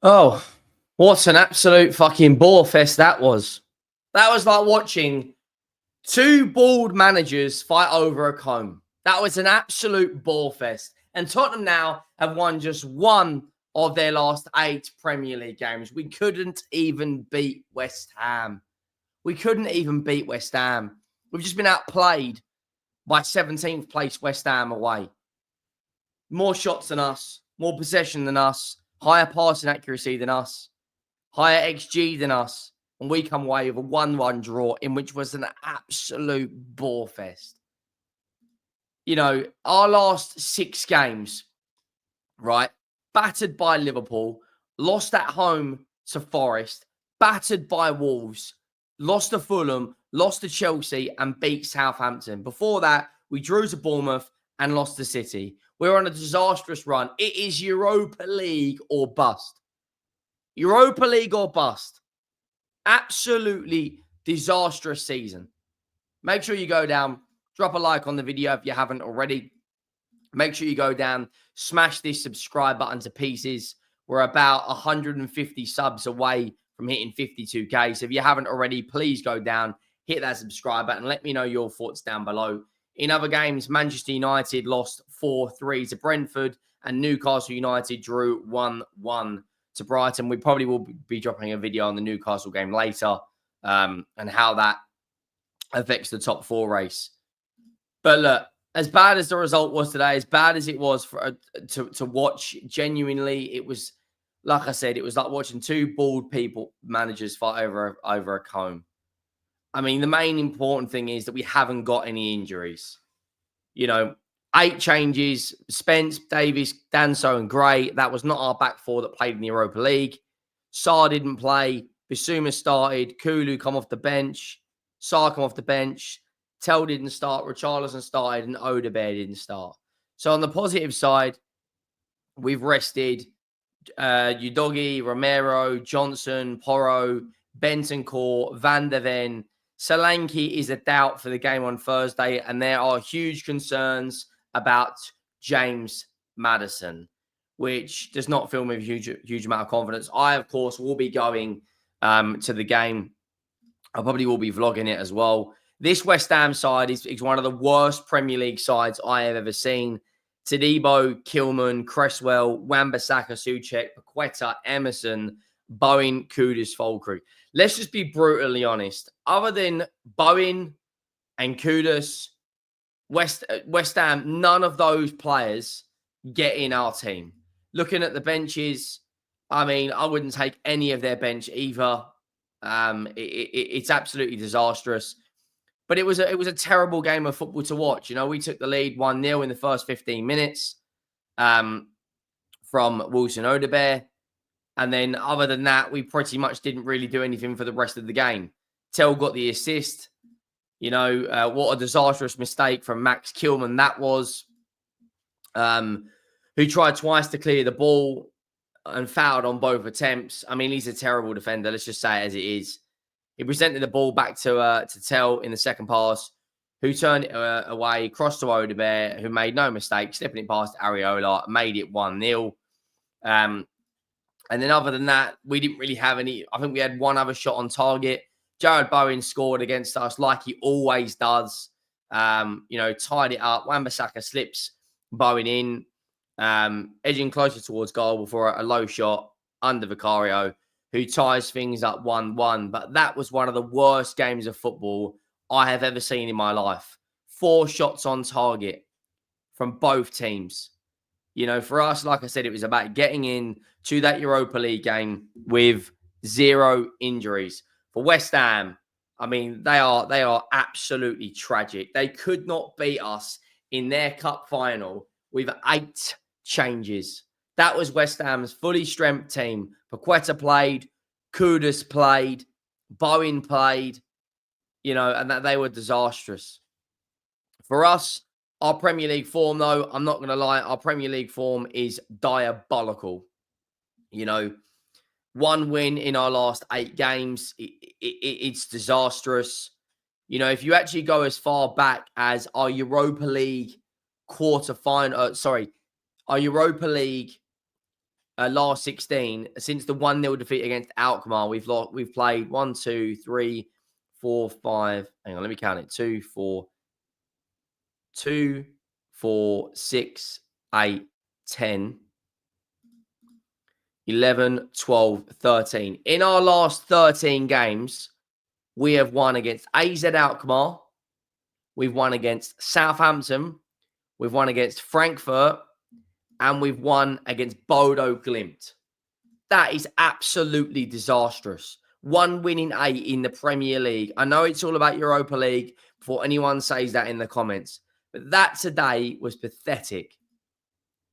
Oh, what an absolute fucking bore fest that was. That was like watching two bald managers fight over a comb. That was an absolute bore fest. And Tottenham now have won just one of their last 8 Premier League games. We couldn't even beat West Ham. We couldn't even beat West Ham. We've just been outplayed by 17th place West Ham away. More shots than us, more possession than us, higher passing accuracy than us, higher XG than us. And we come away with a 1-1 draw in which was an absolute bore fest. You know, our last 6 games, right? Battered by Liverpool, lost at home to Forest, battered by Wolves, lost to Fulham, lost to Chelsea, and beat Southampton. Before that, we drew to Bournemouth and lost to City. We're on a disastrous run. It is Europa League or bust. Europa League or bust. Absolutely disastrous season. Make sure you go down, drop a like on the video if you haven't already. Make sure you go down, smash this subscribe button to pieces. We're about 150 subs away from hitting 52K. So if you haven't already, please go down, hit that subscribe button, let me know your thoughts down below. In other games, Manchester United lost 4-3 to Brentford and Newcastle United drew 1-1 to Brighton. We probably will be dropping a video on the Newcastle game later and how that affects the top 4 race. But look, as bad as the result was today, as bad as it was for to watch, genuinely, it was, like I said, it was like watching two bald managers fight over a comb. I mean, the main important thing is that we haven't got any injuries. You know, 8 changes, Spence, Davies, Danso and Gray. That was not our back 4 that played in the Europa League. Sarr didn't play. Bissouma started. Kulu come off the bench. Sarr come off the bench. Tell didn't start. Richarlison started and Odobert didn't start. So on the positive side, we've rested Udogie, Romero, Johnson, Porro, Bentancur, Van der Ven. Solanke is a doubt for the game on Thursday, and there are huge concerns about James Maddison, which does not fill me with a huge amount of confidence. I, of course, will be going to the game. I probably will be vlogging it as well. This West Ham side is one of the worst Premier League sides I have ever seen. Todibo, Kilman, Cresswell, Wan-Bissaka, Souček, Paqueta, Emerson, Bowen, Kudus, Fulkrug. Let's just be brutally honest. Other than Bowen and Kudus, West Ham, none of those players get in our team. Looking at the benches, I mean, I wouldn't take any of their bench either. It's absolutely disastrous. But it was a terrible game of football to watch. You know, we took the lead 1-0 in the first 15 minutes from Wilson Odobert. And then other than that, we pretty much didn't really do anything for the rest of the game. Tell got the assist. You know, what a disastrous mistake from Max Kilman that was, who tried twice to clear the ball and fouled on both attempts. I mean, he's a terrible defender. Let's just say it as it is. He presented the ball back to Tell in the second pass, who turned it away, crossed to Odobert, who made no mistake, slipping it past Areola, made it 1-0. And then other than that, we didn't really have any. I think we had one other shot on target. Jared Bowen scored against us like he always does. You know, tied it up. Wan-Bissaka slips Bowen in, edging closer towards goal before a low shot under Vicario, who ties things up 1-1. But that was one of the worst games of football I have ever seen in my life. 4 shots on target from both teams. You know, for us, like I said, it was about getting in to that Europa League game with 0 injuries. For West Ham, I mean, they are absolutely tragic. They could not beat us in their cup final with 8 changes. That was West Ham's fully strength team. Paqueta played, Kudus played, Bowen played, you know, and that they were disastrous. For us, our Premier League form, though, I'm not going to lie, our Premier League form is diabolical. You know, 1 win in our last 8 games. It's disastrous. You know, if you actually go as far back as our Europa League our Europa League last 16, since the 1-0 defeat against Alkmaar, we've played 1, 2, 3, 4, 5. Hang on, let me count it. 2, 4, 6, 8, 10, 11, 12, 13. In our last 13 games, we have won against AZ Alkmaar. We've won against Southampton. We've won against Frankfurt. And we've won against Bodo Glimt. That is absolutely disastrous. 1 win in 8 in the Premier League. I know it's all about Europa League before anyone says that in the comments. But that today was pathetic.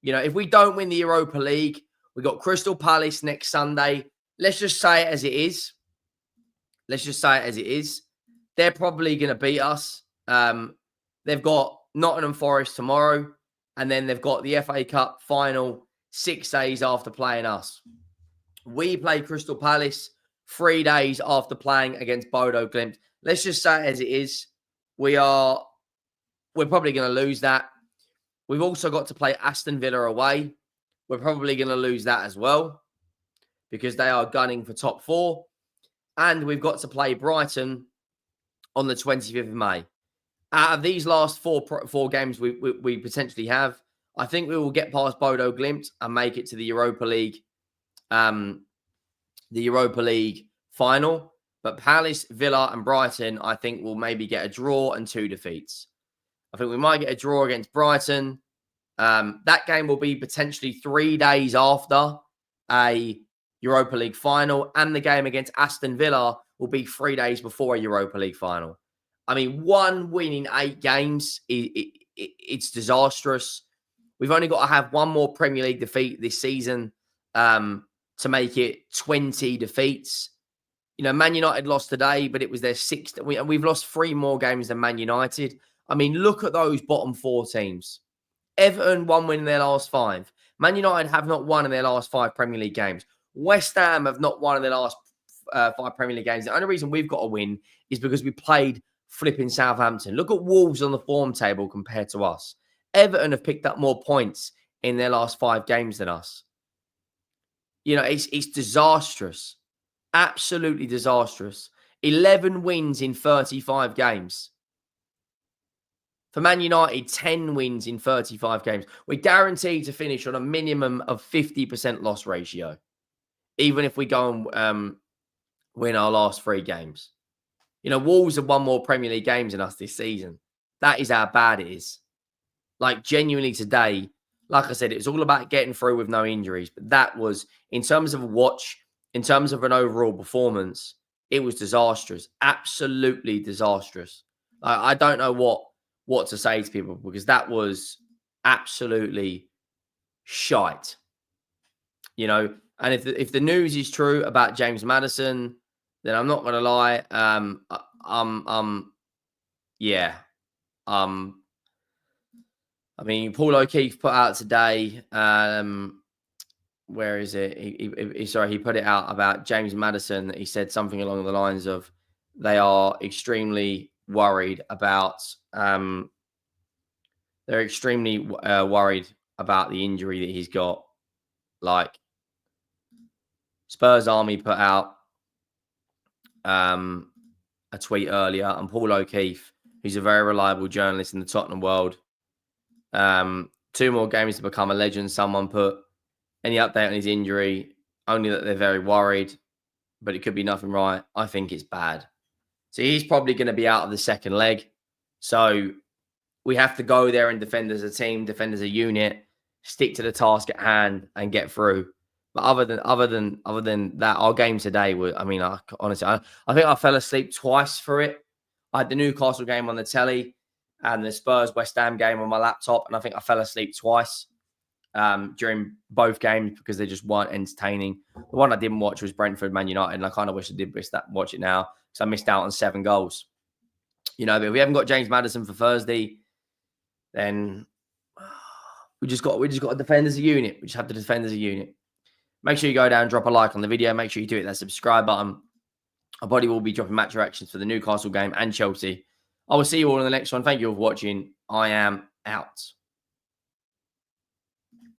You know, if we don't win the Europa League, we got Crystal Palace next Sunday. Let's just say it as it is. They're probably going to beat us. They've got Nottingham Forest tomorrow. And then they've got the FA Cup final 6 days after playing us. We play Crystal Palace 3 days after playing against Bodo Glimt. Let's just say it as it is. We're probably going to lose that. We've also got to play Aston Villa away. We're probably going to lose that as well because they are gunning for top 4. And we've got to play Brighton on the 25th of May. Out of these last four games we potentially have, I think we will get past Bodo Glimt and make it to the Europa League final. But Palace, Villa, and Brighton, I think will maybe get a draw and 2 defeats. I think we might get a draw against Brighton. That game will be potentially 3 days after a Europa League final, and the game against Aston Villa will be 3 days before a Europa League final. I mean, 1 win in 8 games, it's disastrous. We've only got to have 1 more Premier League defeat this season to make it 20 defeats. You know, Man United lost today, but it was their 6th. We've lost 3 more games than Man United. I mean, look at those bottom 4 teams. Everton 1 win in their last 5. Man United have not won in their last 5 Premier League games. West Ham have not won in their last 5 Premier League games. The only reason we've got a win is because we played flipping Southampton. Look at Wolves on the form table compared to us. Everton have picked up more points in their last 5 games than us. You know, it's disastrous. Absolutely disastrous. 11 wins in 35 games. For Man United, 10 wins in 35 games. We're guaranteed to finish on a minimum of 50% loss ratio, even if we go and win our last 3 games. You know, Wolves have won more Premier League games than us this season. That is how bad it is. Like, genuinely today, like I said, it was all about getting through with no injuries. But that was, in terms of a watch, in terms of an overall performance, it was disastrous. Absolutely disastrous. I don't know what to say to people because that was absolutely shite. You know, and if the news is true about James Maddison, then I'm not gonna lie. I mean, Paul O'Keefe put out today. Where is it? He put it out about James Maddison. He said something along the lines of, they are extremely worried about. They're extremely worried about the injury that he's got. Like, Spurs Army put out a tweet earlier, and Paul O'Keefe, who's a very reliable journalist in the Tottenham world, 2 more games to become a legend. Someone put, any update on his injury, only that they're very worried, but it could be nothing right. I think it's bad. So he's probably going to be out of the second leg. So we have to go there and defend as a team, defend as a unit, stick to the task at hand and get through. But other than that, our game today was, I mean, honestly, I think I fell asleep twice for it. I had the Newcastle game on the telly and the Spurs West Ham game on my laptop, and I think I fell asleep twice during both games because they just weren't entertaining. The one I didn't watch was Brentford Man United, and I kind of wish I did watch it now because I missed out on 7 goals. You know, but if we haven't got James Maddison for Thursday, then we just got to defend as a unit. We just have to defend as a unit. Make sure you go down, drop a like on the video. Make sure you do hit that subscribe button. Our body will be dropping match reactions for the Newcastle game and Chelsea. I will see you all in the next one. Thank you all for watching. I am out.